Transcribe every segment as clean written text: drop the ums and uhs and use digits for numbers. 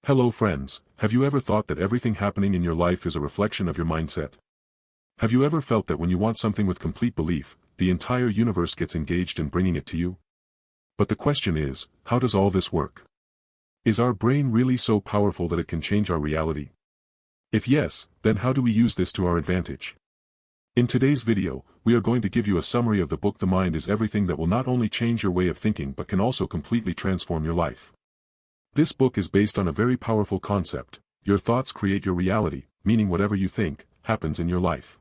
Hello friends, have you ever thought that everything happening in your life is a reflection of your mindset? Have you ever felt that when you want something with complete belief, the entire universe gets engaged in bringing it to you? But the question is, how does all this work? Is our brain really so powerful that it can change our reality? If yes, then how do we use this to our advantage? In today's video, we are going to give you a summary of the book The Mind is Everything that will not only change your way of thinking but can also completely transform your life. This book is based on a very powerful concept: your thoughts create your reality, meaning whatever you think, happens in your life.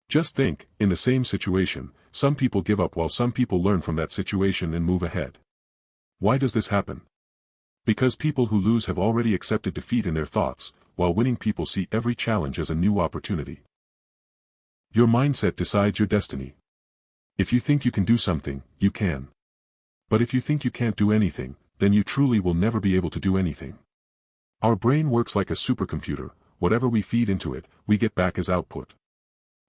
Just think, in the same situation, some people give up while some people learn from that situation and move ahead. Why does this happen? Because people who lose have already accepted defeat in their thoughts, while winning people see every challenge as a new opportunity. Your mindset decides your destiny. If you think you can do something, you can. But if you think you can't do anything, then you truly will never be able to do anything. Our brain works like a supercomputer. Whatever we feed into it, we get back as output.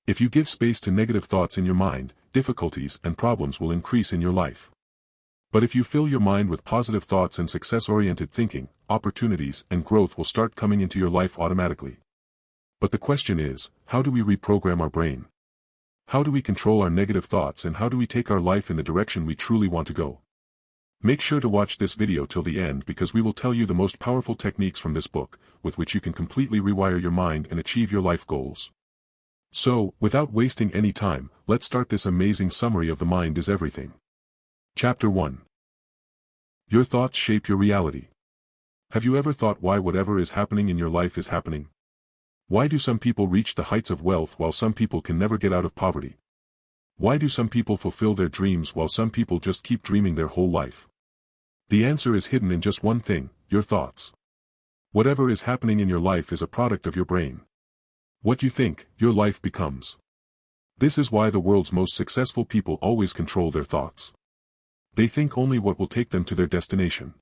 If you give space to negative thoughts in your mind, difficulties and problems will increase in your life. But if you fill your mind with positive thoughts and success-oriented thinking, opportunities and growth will start coming into your life automatically. But the question is, how do we reprogram our brain? How do we control our negative thoughts, and how do we take our life in the direction we truly want to go? Make sure to watch this video till the end, because we will tell you the most powerful techniques from this book, with which you can completely rewire your mind and achieve your life goals. So, without wasting any time, let's start this amazing summary of The Mind is Everything. Chapter 1. Your thoughts shape your reality. Have you ever thought why whatever is happening in your life is happening? Why do some people reach the heights of wealth while some people can never get out of poverty? Why do some people fulfill their dreams while some people just keep dreaming their whole life? The answer is hidden in just one thing: your thoughts. Whatever is happening in your life is a product of your brain. What you think, your life becomes. This is why the world's most successful people always control their thoughts. They think only what will take them to their destination.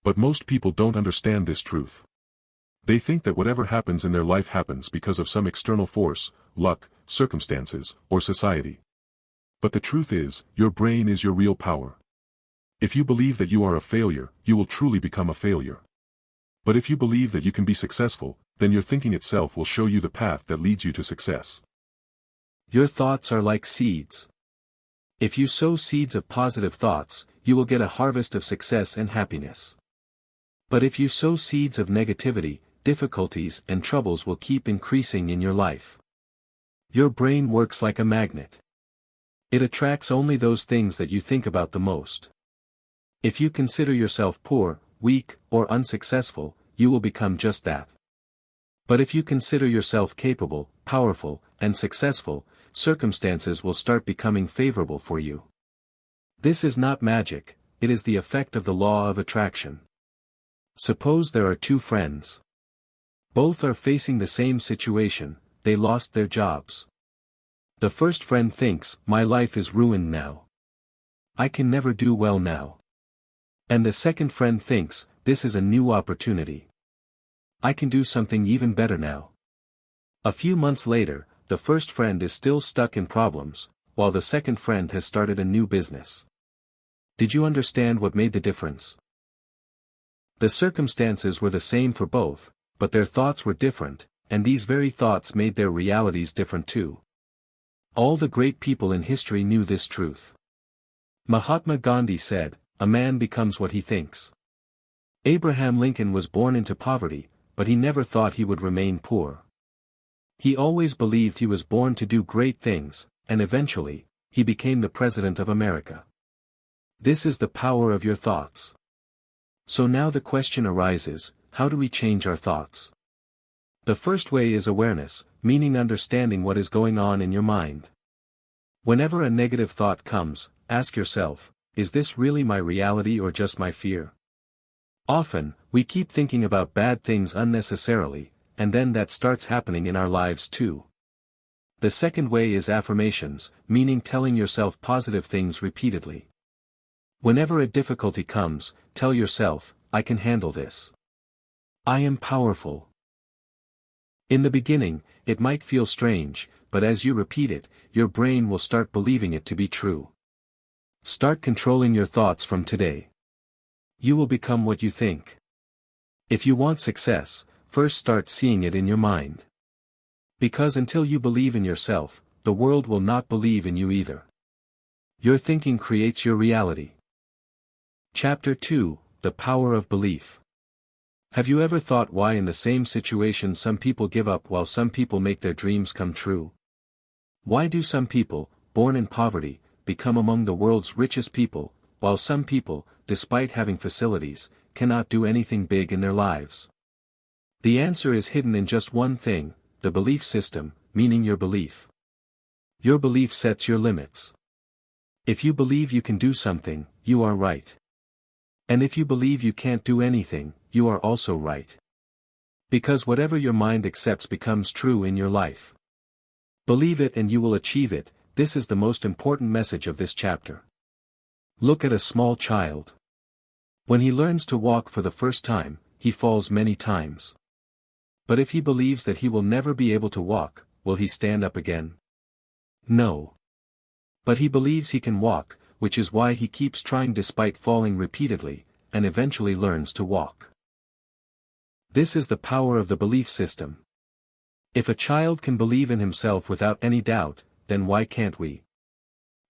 But most people don't understand this truth. They think that whatever happens in their life happens because of some external force, luck, circumstances, or society. But the truth is, your brain is your real power. If you believe that you are a failure, you will truly become a failure. But if you believe that you can be successful, then your thinking itself will show you the path that leads you to success. Your thoughts are like seeds. If you sow seeds of positive thoughts, you will get a harvest of success and happiness. But if you sow seeds of negativity, difficulties and troubles will keep increasing in your life. Your brain works like a magnet. It attracts only those things that you think about the most. If you consider yourself poor, weak, or unsuccessful, you will become just that. But if you consider yourself capable, powerful, and successful, circumstances will start becoming favorable for you. This is not magic, it is the effect of the law of attraction. Suppose there are two friends. Both are facing the same situation: they lost their jobs. The first friend thinks, "My life is ruined now. I can never do well now." And the second friend thinks, "This is a new opportunity. I can do something even better now." A few months later, the first friend is still stuck in problems, while the second friend has started a new business. Did you understand what made the difference? The circumstances were the same for both, but their thoughts were different, and these very thoughts made their realities different too. All the great people in history knew this truth. Mahatma Gandhi said, "A man becomes what he thinks." Abraham Lincoln was born into poverty, but he never thought he would remain poor. He always believed he was born to do great things, and eventually, he became the President of America. This is the power of your thoughts. So now the question arises, how do we change our thoughts? The first way is awareness, meaning understanding what is going on in your mind. Whenever a negative thought comes, ask yourself, is this really my reality or just my fear? Often, we keep thinking about bad things unnecessarily, and then that starts happening in our lives too. The second way is affirmations, meaning telling yourself positive things repeatedly. Whenever a difficulty comes, tell yourself, "I can handle this. I am powerful." In the beginning, it might feel strange, but as you repeat it, your brain will start believing it to be true. Start controlling your thoughts from today. You will become what you think. If you want success, first start seeing it in your mind. Because until you believe in yourself, the world will not believe in you either. Your thinking creates your reality. Chapter 2, The Power of Belief. Have you ever thought why in the same situation some people give up while some people make their dreams come true? Why do some people, born in poverty, become among the world's richest people, while some people, despite having facilities, cannot do anything big in their lives? The answer is hidden in just one thing, the belief system, meaning your belief. Your belief sets your limits. If you believe you can do something, you are right. And if you believe you can't do anything, you are also right. Because whatever your mind accepts becomes true in your life. Believe it and you will achieve it. This is the most important message of this chapter. Look at a small child. When he learns to walk for the first time, he falls many times. But if he believes that he will never be able to walk, will he stand up again? No. But he believes he can walk, which is why he keeps trying despite falling repeatedly, and eventually learns to walk. This is the power of the belief system. If a child can believe in himself without any doubt, then why can't we?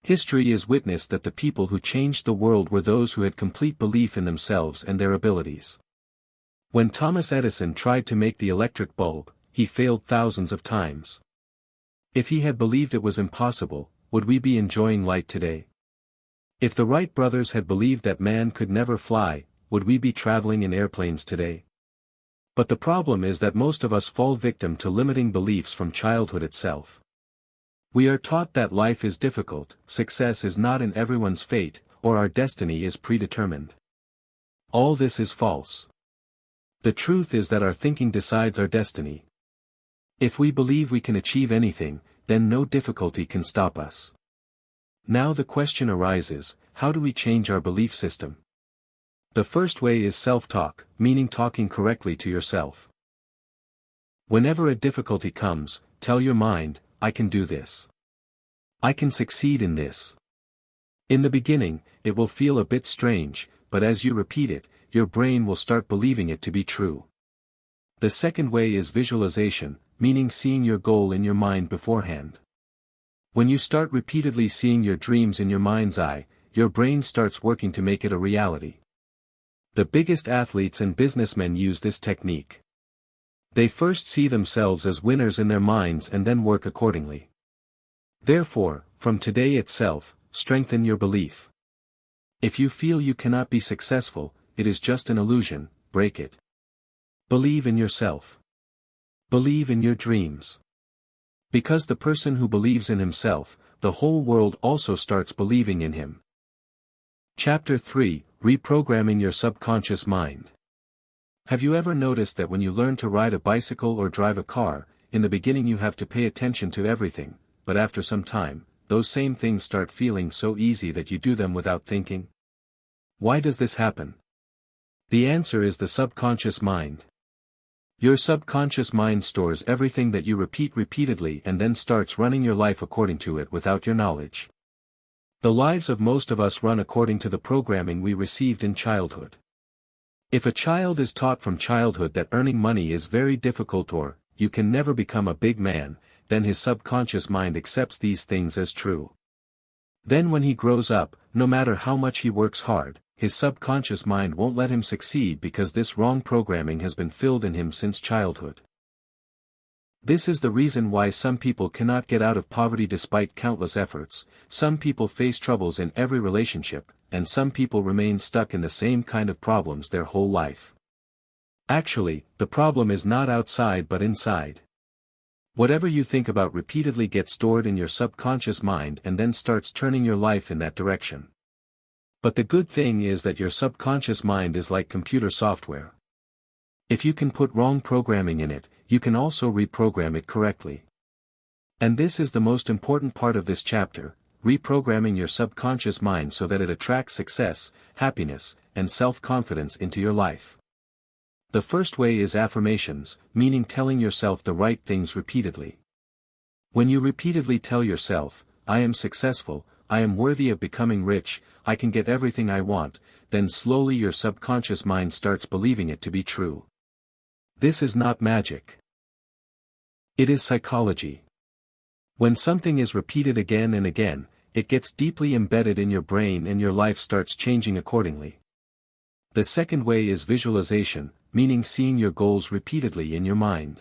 History is witness that the people who changed the world were those who had complete belief in themselves and their abilities. When Thomas Edison tried to make the electric bulb, he failed thousands of times. If he had believed it was impossible, would we be enjoying light today? If the Wright brothers had believed that man could never fly, would we be traveling in airplanes today? But the problem is that most of us fall victim to limiting beliefs from childhood itself. We are taught that life is difficult, success is not in everyone's fate, or our destiny is predetermined. All this is false. The truth is that our thinking decides our destiny. If we believe we can achieve anything, then no difficulty can stop us. Now the question arises, how do we change our belief system? The first way is self-talk, meaning talking correctly to yourself. Whenever a difficulty comes, tell your mind, I can do this. I can succeed in this. In the beginning, it will feel a bit strange, but as you repeat it, your brain will start believing it to be true. The second way is visualization, meaning seeing your goal in your mind beforehand. When you start repeatedly seeing your dreams in your mind's eye, your brain starts working to make it a reality. The biggest athletes and businessmen use this technique. They first see themselves as winners in their minds and then work accordingly. Therefore, from today itself, strengthen your belief. If you feel you cannot be successful, it is just an illusion, break it. Believe in yourself. Believe in your dreams. Because the person who believes in himself, the whole world also starts believing in him. Chapter 3, Reprogramming Your Subconscious Mind. Have you ever noticed that when you learn to ride a bicycle or drive a car, in the beginning you have to pay attention to everything, but after some time, those same things start feeling so easy that you do them without thinking? Why does this happen? The answer is the subconscious mind. Your subconscious mind stores everything that you repeat repeatedly and then starts running your life according to it without your knowledge. The lives of most of us run according to the programming we received in childhood. If a child is taught from childhood that earning money is very difficult or, you can never become a big man, then his subconscious mind accepts these things as true. Then when he grows up, no matter how much he works hard, his subconscious mind won't let him succeed because this wrong programming has been filled in him since childhood. This is the reason why some people cannot get out of poverty despite countless efforts, some people face troubles in every relationship, and some people remain stuck in the same kind of problems their whole life. Actually, the problem is not outside but inside. Whatever you think about repeatedly gets stored in your subconscious mind and then starts turning your life in that direction. But the good thing is that your subconscious mind is like computer software. If you can put wrong programming in it, you can also reprogram it correctly. And this is the most important part of this chapter, reprogramming your subconscious mind so that it attracts success, happiness, and self-confidence into your life. The first way is affirmations, meaning telling yourself the right things repeatedly. When you repeatedly tell yourself, I am successful, I am worthy of becoming rich, I can get everything I want, then slowly your subconscious mind starts believing it to be true. This is not magic. It is psychology. When something is repeated again and again, it gets deeply embedded in your brain and your life starts changing accordingly. The second way is visualization, meaning seeing your goals repeatedly in your mind.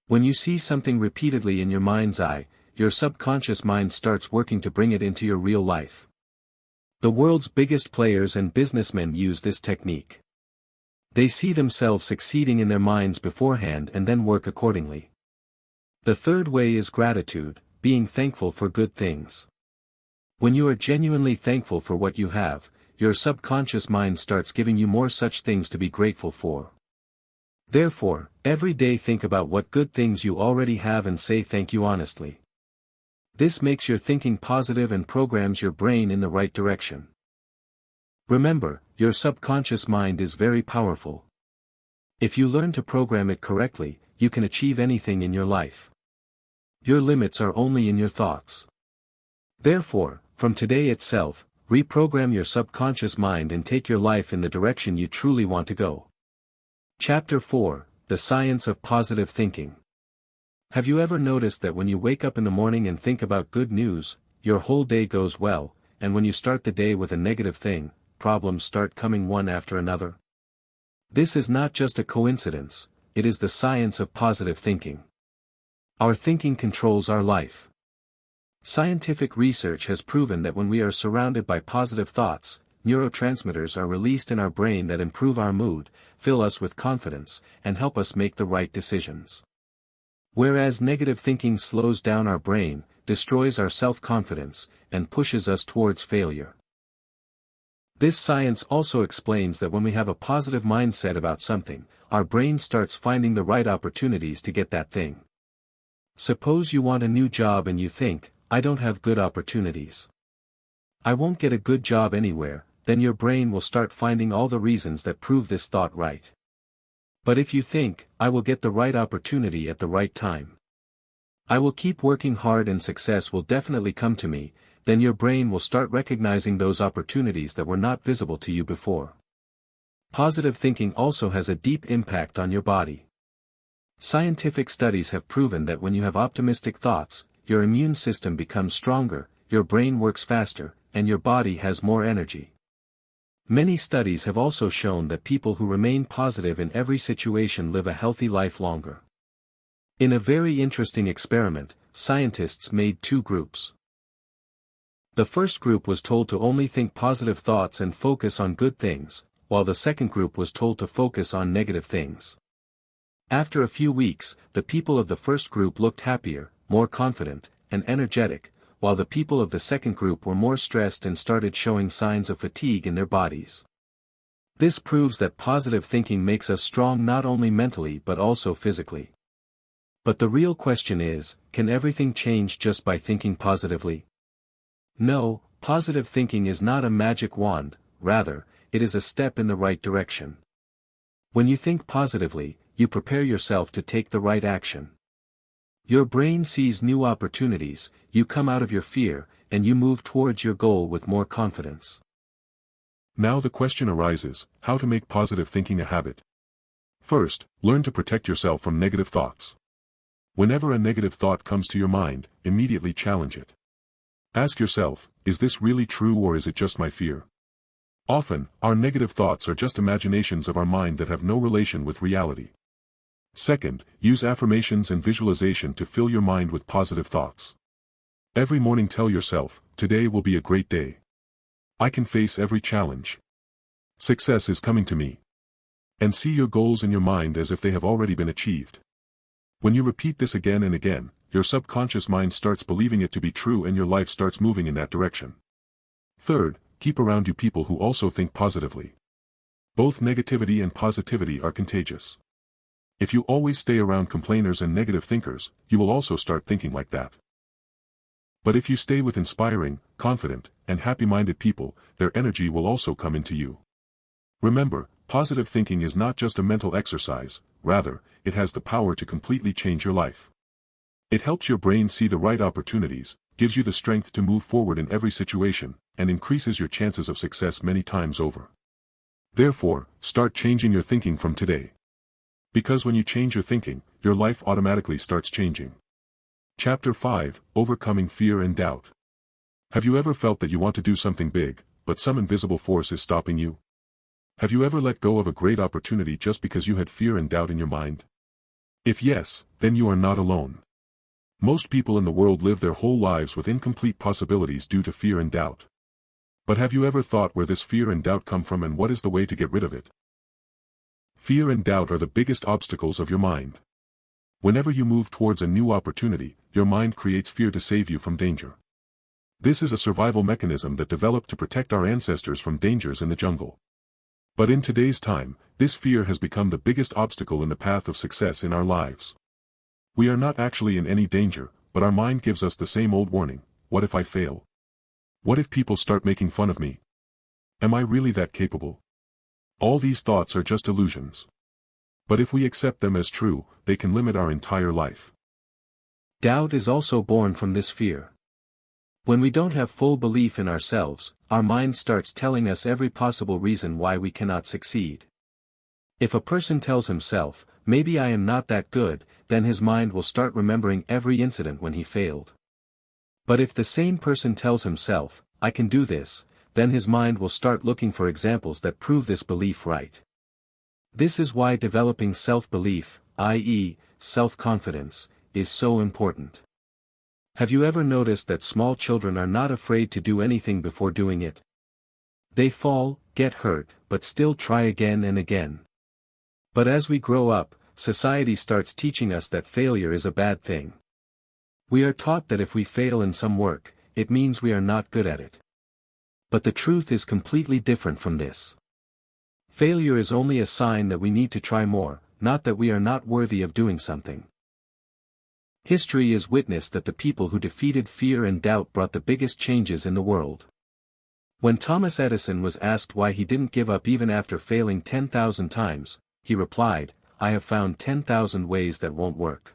When you see something repeatedly in your mind's eye, your subconscious mind starts working to bring it into your real life. The world's biggest players and businessmen use this technique. They see themselves succeeding in their minds beforehand and then work accordingly. The third way is gratitude, being thankful for good things. When you are genuinely thankful for what you have, your subconscious mind starts giving you more such things to be grateful for. Therefore, every day think about what good things you already have and say thank you honestly. This makes your thinking positive and programs your brain in the right direction. Remember, your subconscious mind is very powerful. If you learn to program it correctly, you can achieve anything in your life. Your limits are only in your thoughts. Therefore, from today itself, reprogram your subconscious mind and take your life in the direction you truly want to go. Chapter 4, The Science of Positive Thinking. Have you ever noticed that when you wake up in the morning and think about good news, your whole day goes well, and when you start the day with a negative thing, problems start coming one after another? This is not just a coincidence, it is the science of positive thinking. Our thinking controls our life. Scientific research has proven that when we are surrounded by positive thoughts, neurotransmitters are released in our brain that improve our mood, fill us with confidence, and help us make the right decisions. Whereas negative thinking slows down our brain, destroys our self-confidence, and pushes us towards failure. This science also explains that when we have a positive mindset about something, our brain starts finding the right opportunities to get that thing. Suppose you want a new job and you think, I don't have good opportunities. I won't get a good job anywhere, then your brain will start finding all the reasons that prove this thought right. But if you think, I will get the right opportunity at the right time. I will keep working hard and success will definitely come to me, then your brain will start recognizing those opportunities that were not visible to you before. Positive thinking also has a deep impact on your body. Scientific studies have proven that when you have optimistic thoughts, your immune system becomes stronger, your brain works faster, and your body has more energy. Many studies have also shown that people who remain positive in every situation live a healthy life longer. In a very interesting experiment, scientists made two groups. The first group was told to only think positive thoughts and focus on good things, while the second group was told to focus on negative things. After a few weeks, the people of the first group looked happier, more confident, and energetic, while the people of the second group were more stressed and started showing signs of fatigue in their bodies. This proves that positive thinking makes us strong not only mentally but also physically. But the real question is, can everything change just by thinking positively? No, positive thinking is not a magic wand, rather, it is a step in the right direction. When you think positively, you prepare yourself to take the right action. Your brain sees new opportunities, you come out of your fear, and you move towards your goal with more confidence. Now the question arises, how to make positive thinking a habit? First, learn to protect yourself from negative thoughts. Whenever a negative thought comes to your mind, immediately challenge it. Ask yourself, is this really true or is it just my fear? Often, our negative thoughts are just imaginations of our mind that have no relation with reality. Second, use affirmations and visualization to fill your mind with positive thoughts. Every morning tell yourself, today will be a great day. I can face every challenge. Success is coming to me. And see your goals in your mind as if they have already been achieved. When you repeat this again and again, your subconscious mind starts believing it to be true and your life starts moving in that direction. Third, keep around you people who also think positively. Both negativity and positivity are contagious. If you always stay around complainers and negative thinkers, you will also start thinking like that. But if you stay with inspiring, confident, and happy-minded people, their energy will also come into you. Remember, positive thinking is not just a mental exercise, rather, it has the power to completely change your life. It helps your brain see the right opportunities, gives you the strength to move forward in every situation, and increases your chances of success many times over. Therefore, start changing your thinking from today. Because when you change your thinking, your life automatically starts changing. Chapter 5, Overcoming Fear and Doubt. Have you ever felt that you want to do something big, but some invisible force is stopping you? Have you ever let go of a great opportunity just because you had fear and doubt in your mind? If yes, then you are not alone. Most people in the world live their whole lives with incomplete possibilities due to fear and doubt. But have you ever thought where this fear and doubt come from and what is the way to get rid of it? Fear and doubt are the biggest obstacles of your mind. Whenever you move towards a new opportunity, your mind creates fear to save you from danger. This is a survival mechanism that developed to protect our ancestors from dangers in the jungle. But in today's time, this fear has become the biggest obstacle in the path of success in our lives. We are not actually in any danger, but our mind gives us the same old warning: what if I fail? What if people start making fun of me? Am I really that capable? All these thoughts are just illusions. But if we accept them as true, they can limit our entire life. Doubt is also born from this fear. When we don't have full belief in ourselves, our mind starts telling us every possible reason why we cannot succeed. If a person tells himself, "Maybe I am not that good," then his mind will start remembering every incident when he failed. But if the same person tells himself, "I can do this," then his mind will start looking for examples that prove this belief right. This is why developing self-belief, i.e., self-confidence, is so important. Have you ever noticed that small children are not afraid to do anything before doing it? They fall, get hurt, but still try again and again. But as we grow up, society starts teaching us that failure is a bad thing. We are taught that if we fail in some work, it means we are not good at it. But the truth is completely different from this. Failure is only a sign that we need to try more, not that we are not worthy of doing something. History is witness that the people who defeated fear and doubt brought the biggest changes in the world. When Thomas Edison was asked why he didn't give up even after failing 10,000 times, he replied, "I have found 10,000 ways that won't work.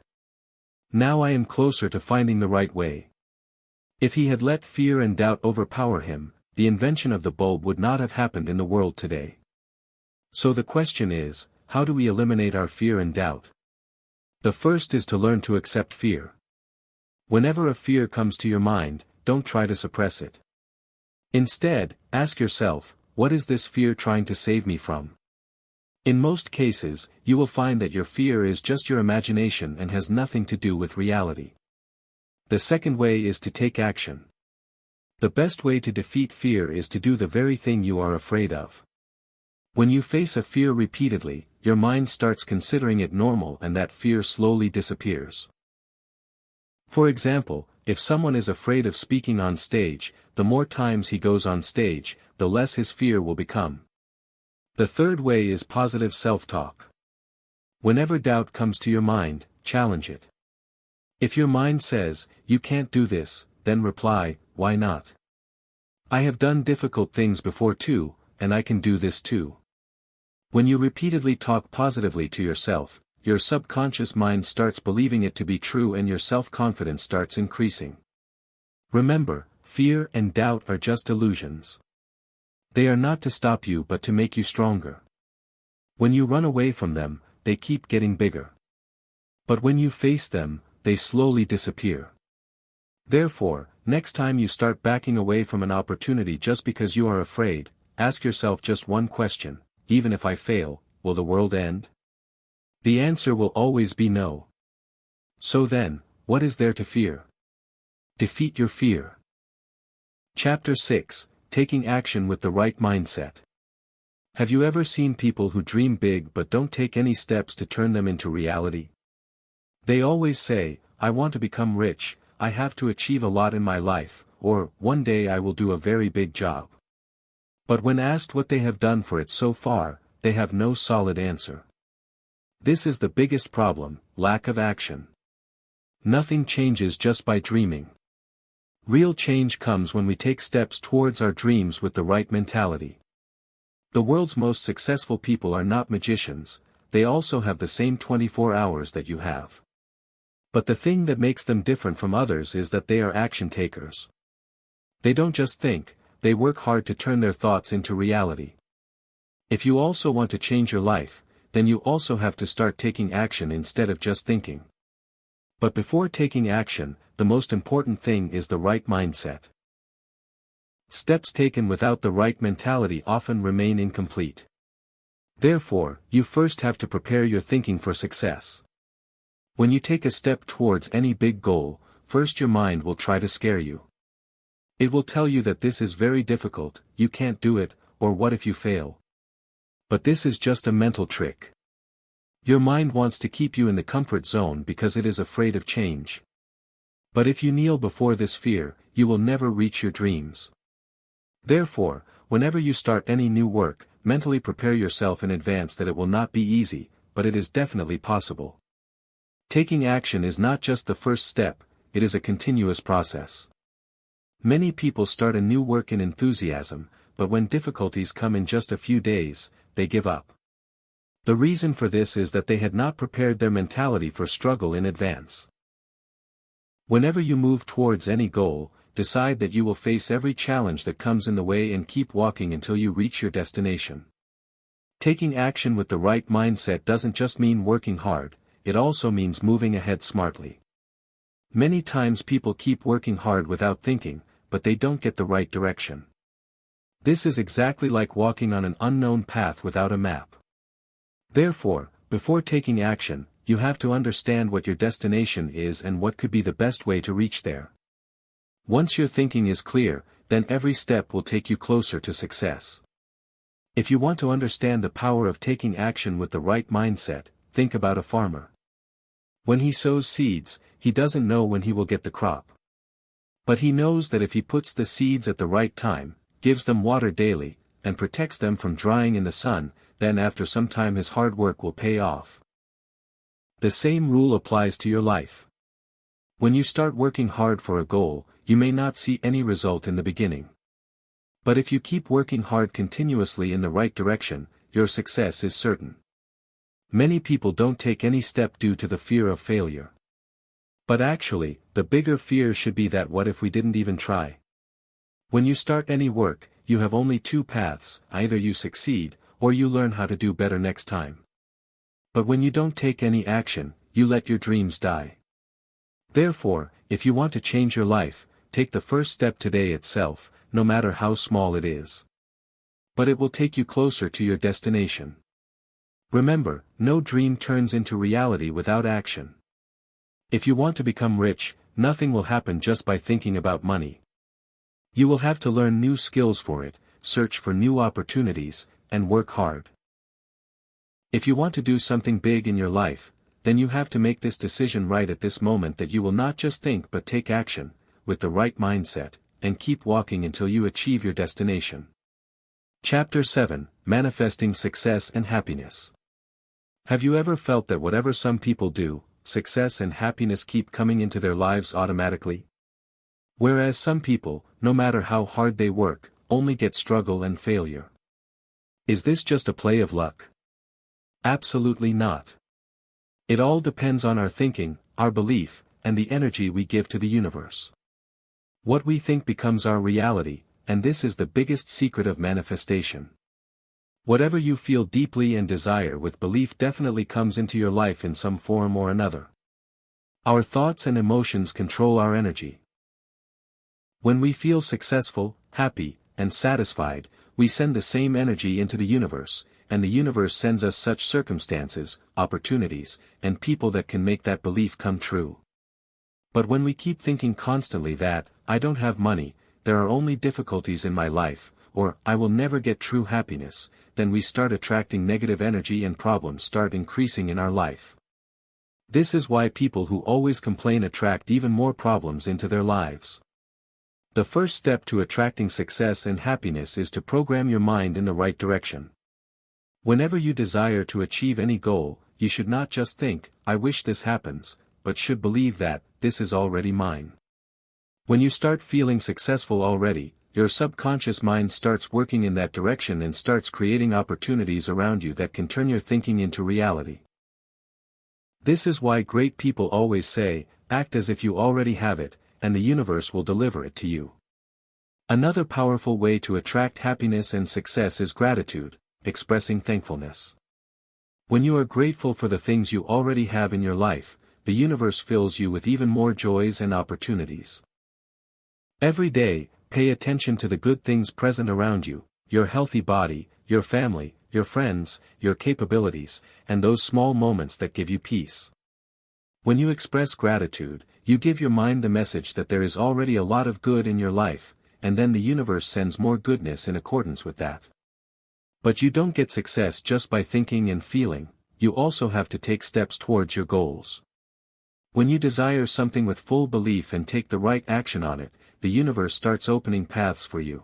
Now I am closer to finding the right way." If he had let fear and doubt overpower him, the invention of the bulb would not have happened in the world today. So the question is, how do we eliminate our fear and doubt? The first is to learn to accept fear. Whenever a fear comes to your mind, don't try to suppress it. Instead, ask yourself, what is this fear trying to save me from? In most cases, you will find that your fear is just your imagination and has nothing to do with reality. The second way is to take action. The best way to defeat fear is to do the very thing you are afraid of. When you face a fear repeatedly, your mind starts considering it normal and that fear slowly disappears. For example, if someone is afraid of speaking on stage, the more times he goes on stage, the less his fear will become. The third way is positive self-talk. Whenever doubt comes to your mind, challenge it. If your mind says, "You can't do this," then reply, "Why not? I have done difficult things before too, and I can do this too." When you repeatedly talk positively to yourself, your subconscious mind starts believing it to be true and your self-confidence starts increasing. Remember, fear and doubt are just illusions. They are not to stop you but to make you stronger. When you run away from them, they keep getting bigger. But when you face them, they slowly disappear. Therefore, next time you start backing away from an opportunity just because you are afraid, ask yourself just one question: even if I fail, will the world end? The answer will always be no. So then, what is there to fear? Defeat your fear. Chapter 6, Taking Action with the Right Mindset. Have you ever seen people who dream big but don't take any steps to turn them into reality? They always say, "I want to become rich, I have to achieve a lot in my life," or, "One day I will do a very big job." But when asked what they have done for it so far, they have no solid answer. This is the biggest problem: lack of action. Nothing changes just by dreaming. Real change comes when we take steps towards our dreams with the right mentality. The world's most successful people are not magicians, they also have the same 24 hours that you have. But the thing that makes them different from others is that they are action takers. They don't just think, they work hard to turn their thoughts into reality. If you also want to change your life, then you also have to start taking action instead of just thinking. But before taking action, the most important thing is the right mindset. Steps taken without the right mentality often remain incomplete. Therefore, you first have to prepare your thinking for success. When you take a step towards any big goal, first your mind will try to scare you. It will tell you that this is very difficult, you can't do it, or what if you fail? But this is just a mental trick. Your mind wants to keep you in the comfort zone because it is afraid of change. But if you kneel before this fear, you will never reach your dreams. Therefore, whenever you start any new work, mentally prepare yourself in advance that it will not be easy, but it is definitely possible. Taking action is not just the first step, it is a continuous process. Many people start a new work in enthusiasm, but when difficulties come in just a few days, they give up. The reason for this is that they had not prepared their mentality for struggle in advance. Whenever you move towards any goal, decide that you will face every challenge that comes in the way and keep walking until you reach your destination. Taking action with the right mindset doesn't just mean working hard, it also means moving ahead smartly. Many times people keep working hard without thinking, but they don't get the right direction. This is exactly like walking on an unknown path without a map. Therefore, before taking action, you have to understand what your destination is and what could be the best way to reach there. Once your thinking is clear, then every step will take you closer to success. If you want to understand the power of taking action with the right mindset, think about a farmer. When he sows seeds, he doesn't know when he will get the crop. But he knows that if he puts the seeds at the right time, gives them water daily, and protects them from drying in the sun, then after some time his hard work will pay off. The same rule applies to your life. When you start working hard for a goal, you may not see any result in the beginning. But if you keep working hard continuously in the right direction, your success is certain. Many people don't take any step due to the fear of failure. But actually, the bigger fear should be that what if we didn't even try? When you start any work, you have only two paths, either you succeed, or you learn how to do better next time. But when you don't take any action, you let your dreams die. Therefore, if you want to change your life, take the first step today itself, no matter how small it is. But it will take you closer to your destination. Remember, no dream turns into reality without action. If you want to become rich, nothing will happen just by thinking about money. You will have to learn new skills for it, search for new opportunities, and work hard. If you want to do something big in your life, then you have to make this decision right at this moment that you will not just think but take action, with the right mindset, and keep walking until you achieve your destination. Chapter 7, Manifesting Success and Happiness. Have you ever felt that whatever some people do, success and happiness keep coming into their lives automatically? Whereas some people, no matter how hard they work, only get struggle and failure. Is this just a play of luck? Absolutely not. It all depends on our thinking, our belief, and the energy we give to the universe. What we think becomes our reality, and this is the biggest secret of manifestation. Whatever you feel deeply and desire with belief definitely comes into your life in some form or another. Our thoughts and emotions control our energy. When we feel successful, happy, and satisfied, we send the same energy into the universe, and the universe sends us such circumstances, opportunities, and people that can make that belief come true. But when we keep thinking constantly that, I don't have money, there are only difficulties in my life, or I will never get true happiness, then we start attracting negative energy and problems start increasing in our life. This is why people who always complain attract even more problems into their lives. The first step to attracting success and happiness is to program your mind in the right direction. Whenever you desire to achieve any goal, you should not just think, I wish this happens, but should believe that, this is already mine. When you start feeling successful already, your subconscious mind starts working in that direction and starts creating opportunities around you that can turn your thinking into reality. This is why great people always say, act as if you already have it, and the universe will deliver it to you. Another powerful way to attract happiness and success is gratitude, expressing thankfulness. When you are grateful for the things you already have in your life, the universe fills you with even more joys and opportunities. Every day, pay attention to the good things present around you, your healthy body, your family, your friends, your capabilities, and those small moments that give you peace. When you express gratitude, you give your mind the message that there is already a lot of good in your life, and then the universe sends more goodness in accordance with that. But you don't get success just by thinking and feeling, you also have to take steps towards your goals. When you desire something with full belief and take the right action on it, the universe starts opening paths for you.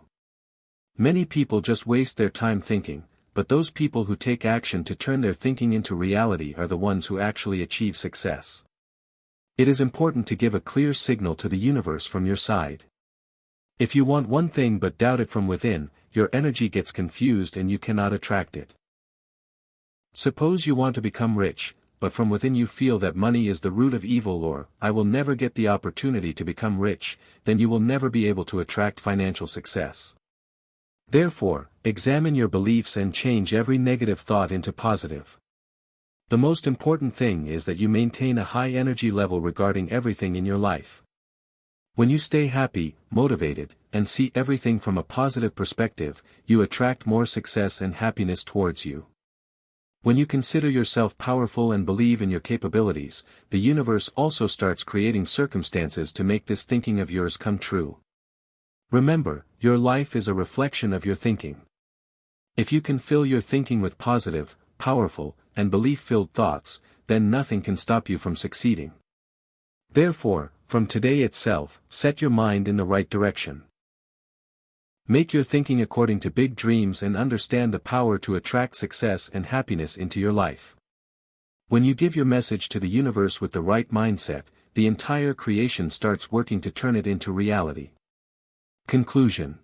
Many people just waste their time thinking, but those people who take action to turn their thinking into reality are the ones who actually achieve success. It is important to give a clear signal to the universe from your side. If you want one thing but doubt it from within, your energy gets confused and you cannot attract it. Suppose you want to become rich, but from within you feel that money is the root of evil, or, I will never get the opportunity to become rich, then you will never be able to attract financial success. Therefore, examine your beliefs and change every negative thought into positive. The most important thing is that you maintain a high energy level regarding everything in your life. When you stay happy, motivated, and see everything from a positive perspective, you attract more success and happiness towards you. When you consider yourself powerful and believe in your capabilities, the universe also starts creating circumstances to make this thinking of yours come true. Remember, your life is a reflection of your thinking. If you can fill your thinking with positive, powerful, and belief-filled thoughts, then nothing can stop you from succeeding. Therefore, from today itself, set your mind in the right direction. Make your thinking according to big dreams and understand the power to attract success and happiness into your life. When you give your message to the universe with the right mindset, the entire creation starts working to turn it into reality. Conclusion.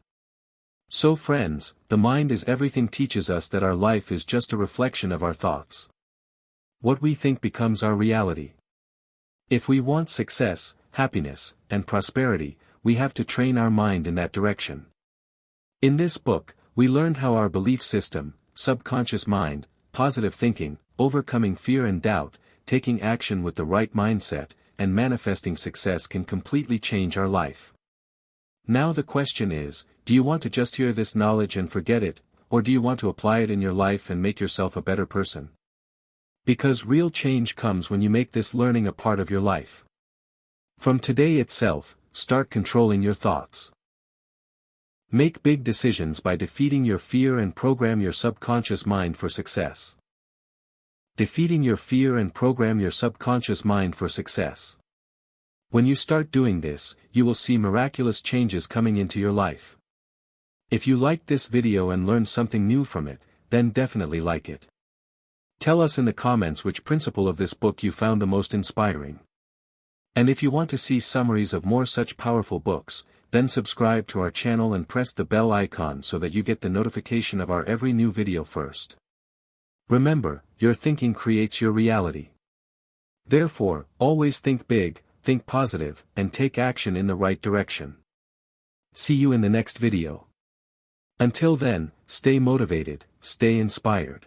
So friends, the mind is everything teaches us that our life is just a reflection of our thoughts. What we think becomes our reality. If we want success, happiness, and prosperity, we have to train our mind in that direction. In this book, we learned how our belief system, subconscious mind, positive thinking, overcoming fear and doubt, taking action with the right mindset, and manifesting success can completely change our life. Now the question is, do you want to just hear this knowledge and forget it, or do you want to apply it in your life and make yourself a better person? Because real change comes when you make this learning a part of your life. From today itself, start controlling your thoughts. Make big decisions by defeating your fear and program your subconscious mind for success. Defeating your fear and program your subconscious mind for success. When you start doing this, you will see miraculous changes coming into your life. If you liked this video and learned something new from it, then definitely like it. Tell us in the comments which principle of this book you found the most inspiring. And if you want to see summaries of more such powerful books, then subscribe to our channel and press the bell icon so that you get the notification of our every new video first. Remember, your thinking creates your reality. Therefore, always think big, think positive, and take action in the right direction. See you in the next video. Until then, stay motivated, stay inspired.